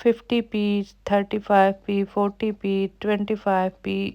50p, 35p, 40p, 25p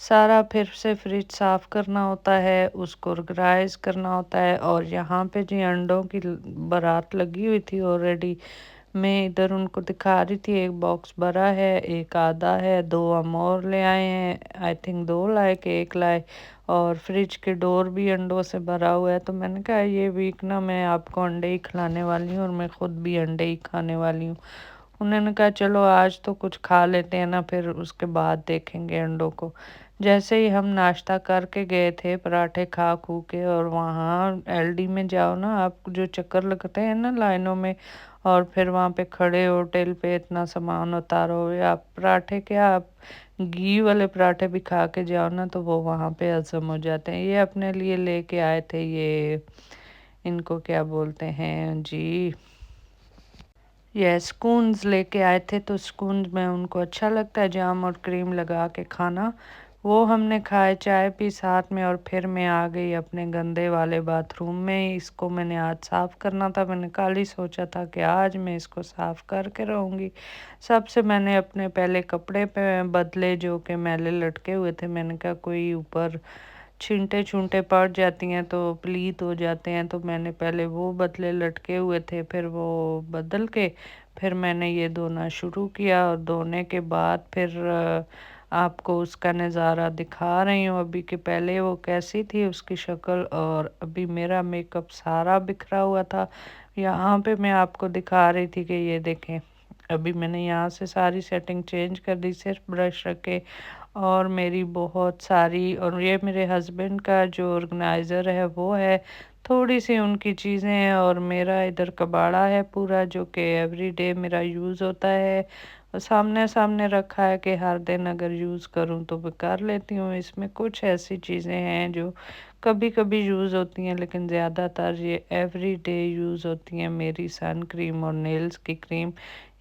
سارا پھر سے فریج صاف کرنا ہوتا ہے، اس کو آرگنائز کرنا ہوتا ہے۔ اور یہاں پہ جی انڈوں کی بارات لگی ہوئی تھی آلریڈی، میں ادھر ان کو دکھا رہی تھی۔ ایک باکس بھرا ہے، ایک آدھا ہے، 2 ہم اور لے آئے ہیں، آئی تھنک 2 لائے کہ 1 لائے، اور فریج کے ڈور بھی انڈوں سے بھرا ہوا ہے۔ تو میں نے کہا یہ ویک نا میں آپ کو انڈے ہی کھلانے والی ہوں اور میں خود بھی انڈے ہی کھانے والی ہوں۔ انہوں نے کہا چلو آج تو کچھ کھا لیتے ہیں نا، پھر اس کے بعد دیکھیں گے انڈوں کو۔ جیسے ہی ہم ناشتہ کر کے گئے تھے، پراٹھے کھا کھو کے، اور وہاں ایل ڈی میں جاؤ نا، آپ جو چکر لگتے ہیں نا لائنوں میں، اور پھر وہاں پہ کھڑے ہو ٹیل پہ اتنا سامان اتارو، یا پراٹھے کیا آپ گھی والے پراٹھے بھی کھا کے جاؤ نا تو وہ وہاں پہ ہضم ہو جاتے ہیں۔ یہ اپنے لیے لے کے آئے تھے، یہ ان کو کیا بولتے ہیں جی، یہ سکونز لے کے آئے تھے۔ تو سکونز میں ان کو اچھا لگتا ہے جام اور کریم لگا کے کھانا، وہ ہم نے کھائے، چائے پی ساتھ میں، اور پھر میں آ گئی اپنے گندے والے باتھ روم میں۔ اس کو میں نے آج صاف کرنا تھا، میں نے کل ہی سوچا تھا کہ آج میں اس کو صاف کر کے رہوں گی۔ سب سے میں نے اپنے پہلے کپڑے پہ بدلے جو کہ میلے لٹکے ہوئے تھے، میں نے کہا کوئی اوپر چھینٹے چھونٹے پڑ جاتی ہیں تو پلیت ہو جاتے ہیں، تو میں نے پہلے وہ بدلے لٹکے ہوئے تھے، پھر وہ بدل کے پھر میں نے یہ دھونا شروع کیا، اور دھونے کے بعد پھر آپ کو اس کا نظارہ دکھا رہی ہوں ابھی کہ پہلے وہ کیسی تھی اس کی شکل، اور ابھی میرا میک اپ سارا بکھرا ہوا تھا۔ یہاں پہ میں آپ کو دکھا رہی تھی کہ یہ دیکھیں، ابھی میں نے یہاں سے ساری سیٹنگ چینج کر دی، صرف برش رکھے، اور میری بہت ساری، اور یہ میرے ہسبینڈ کا جو آرگنائزر ہے وہ ہے، تھوڑی سی ان کی چیزیں ہیں، اور میرا ادھر کباڑا ہے پورا جو کہ ایوری ڈے میرا یوز ہوتا ہے، سامنے سامنے رکھا ہے کہ ہر دن اگر یوز کروں تو میں کر لیتی ہوں۔ اس میں کچھ ایسی چیزیں ہیں جو کبھی کبھی یوز ہوتی ہیں، لیکن زیادہ تر یہ ایوری ڈے یوز ہوتی ہیں، میری سن کریم اور نیلز کی کریم۔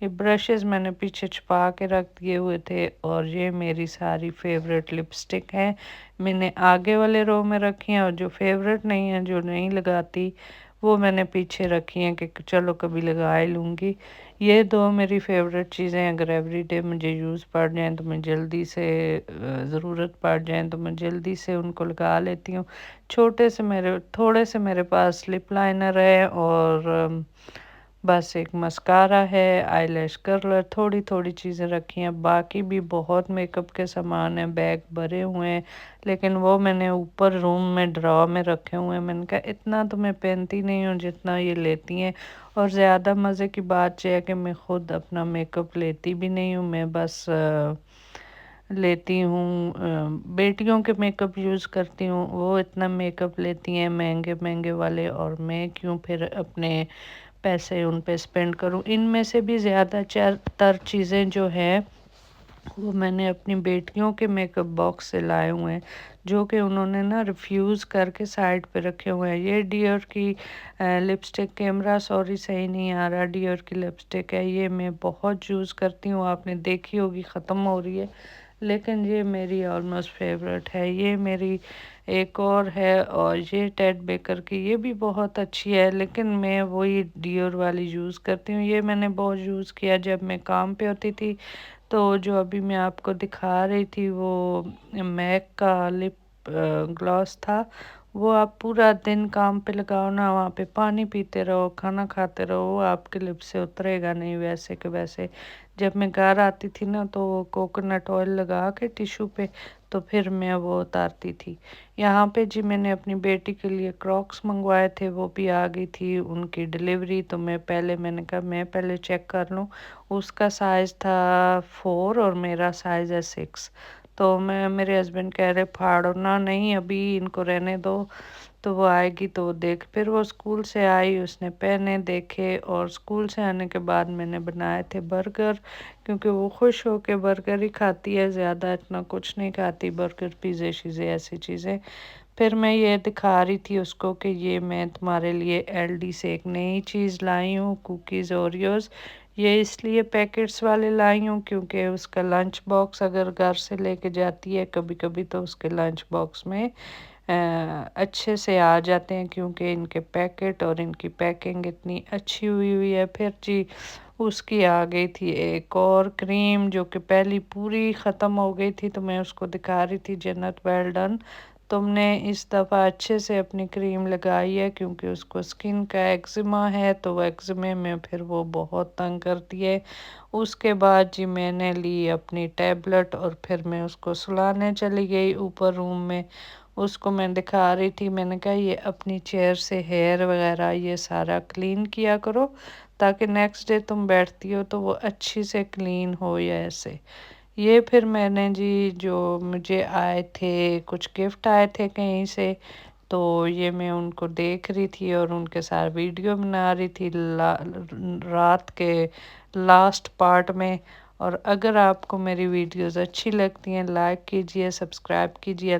یہ برشز میں نے پیچھے چھپا کے رکھ دیے ہوئے تھے، اور یہ میری ساری فیوریٹ لپسٹک ہیں، میں نے آگے والے رو میں رکھی ہیں، اور جو فیوریٹ نہیں ہیں، جو نہیں لگاتی، وہ میں نے پیچھے رکھی ہیں کہ چلو کبھی لگا ہی لوں گی۔ یہ 2 میری فیوریٹ چیزیں اگر ایوری ڈے مجھے یوز پڑ جائیں تو میں جلدی سے ضرورت پڑ جائیں تو میں جلدی سے ان کو لگا لیتی ہوں۔ تھوڑے سے میرے پاس لپ لائنر ہے، اور بس ایک مسکارا ہے، آئی لیش کرلر، تھوڑی تھوڑی چیزیں رکھی ہیں، باقی بھی بہت میک اپ کے سامان ہیں، بیگ بھرے ہوئے ہیں، لیکن وہ میں نے اوپر روم میں ڈرا میں رکھے ہوئے ہیں۔ میں نے کہا اتنا تو میں پہنتی نہیں ہوں جتنا یہ لیتی ہیں، اور زیادہ مزے کی بات یہ ہے کہ میں خود اپنا میک اپ لیتی بھی نہیں ہوں، میں بس لیتی ہوں بیٹیوں کے میک اپ یوز کرتی ہوں، وہ اتنا میک اپ لیتی ہیں مہنگے مہنگے والے، اور میں کیوں پھر اپنے پیسے ان پہ سپینڈ کروں۔ ان میں سے بھی زیادہ تر چیزیں جو ہیں وہ میں نے اپنی بیٹیوں کے میک اپ باکس سے لائے ہوئے ہیں، جو کہ انہوں نے نا ریفیوز کر کے سائڈ پہ رکھے ہوئے ہیں۔ یہ ڈیور کی لپسٹک، کیمرہ سوری صحیح نہیں آ رہا، ڈیور کی لپسٹک ہے، یہ میں بہت یوز کرتی ہوں، آپ نے دیکھی ہوگی ختم ہو رہی ہے، لیکن یہ میری آلموسٹ فیوریٹ ہے۔ یہ میری ایک اور ہے، اور یہ ٹیڈ بیکر کی، یہ بھی بہت اچھی ہے، لیکن میں وہی ڈیور والی یوز کرتی ہوں۔ یہ میں نے بہت یوز کیا جب میں کام پہ ہوتی تھی، تو جو ابھی میں آپ کو دکھا رہی تھی وہ میک کا لپ گلاس تھا، وہ آپ پورا دن کام پہ لگاؤ نا، وہاں پہ پانی پیتے رہو، کھانا کھاتے رہو، وہ آپ کے لپ سے اترے گا نہیں ویسے کہ ویسے۔ جب میں گھر آتی تھی نا تو کوکونٹ آئل لگا کے ٹیشو پہ، تو پھر میں وہ اتارتی تھی۔ یہاں پہ جی میں نے اپنی بیٹی کے لیے کراکس منگوائے تھے، وہ بھی آ گئی تھی ان کی ڈیلیوری، تو میں نے کہا میں پہلے چیک کر لوں۔ اس کا سائز تھا 4 اور میرا سائز ہے 6، تو میرے ہسبینڈ کہہ رہے پھاڑو نا، نہیں ابھی ان کو رہنے دو، تو وہ آئے گی تو وہ دیکھ، پھر وہ اسکول سے آئی، اس نے پہنے دیکھے، اور اسکول سے آنے کے بعد میں نے بنائے تھے برگر، کیونکہ وہ خوش ہو کے برگر ہی کھاتی ہے، زیادہ اتنا کچھ نہیں کھاتی، برگر پیزے شیزے ایسی چیزیں۔ پھر میں یہ دکھا رہی تھی اس کو کہ یہ میں تمہارے لیے ایل ڈی سے ایک نئی چیز لائی ہوں، کوکیز اوریوز، یہ اس لیے پیکٹس والے لائی ہوں کیونکہ اس کا لنچ باکس اگر گھر سے لے کے جاتی ہے کبھی کبھی تو اس کے لنچ باکس میں اچھے سے آ جاتے ہیں، کیونکہ ان کے پیکٹ اور ان کی پیکنگ اتنی اچھی ہوئی ہے۔ پھر جی اس کی آ گئی تھی ایک اور کریم جو کہ پہلی پوری ختم ہو گئی تھی، تو میں اس کو دکھا رہی تھی جنت ویل ڈن، تم نے اس دفعہ اچھے سے اپنی کریم لگائی ہے، کیونکہ اس کو سکن کا ایکزیما ہے تو وہ ایکزیمے میں پھر وہ بہت تنگ کرتی ہے۔ اس کے بعد جی میں نے لی اپنی ٹیبلٹ اور پھر میں اس کو سلانے چلی گئی اوپر روم میں۔ اس کو میں دکھا رہی تھی، میں نے کہا یہ اپنی چیئر سے ہیئر وغیرہ یہ سارا کلین کیا کرو، تاکہ نیکسٹ ڈے تم بیٹھتی ہو تو وہ اچھی سے کلین ہو یا ایسے۔ یہ پھر میں نے جی جو مجھے آئے تھے کچھ گفٹ آئے تھے کہیں سے، تو یہ میں ان کو دیکھ رہی تھی اور ان کے ساتھ ویڈیو بنا رہی تھی رات کے لاسٹ پارٹ میں۔ اور اگر آپ کو میری ویڈیوز اچھی لگتی ہیں لائک کیجئے، سبسکرائب کیجئے۔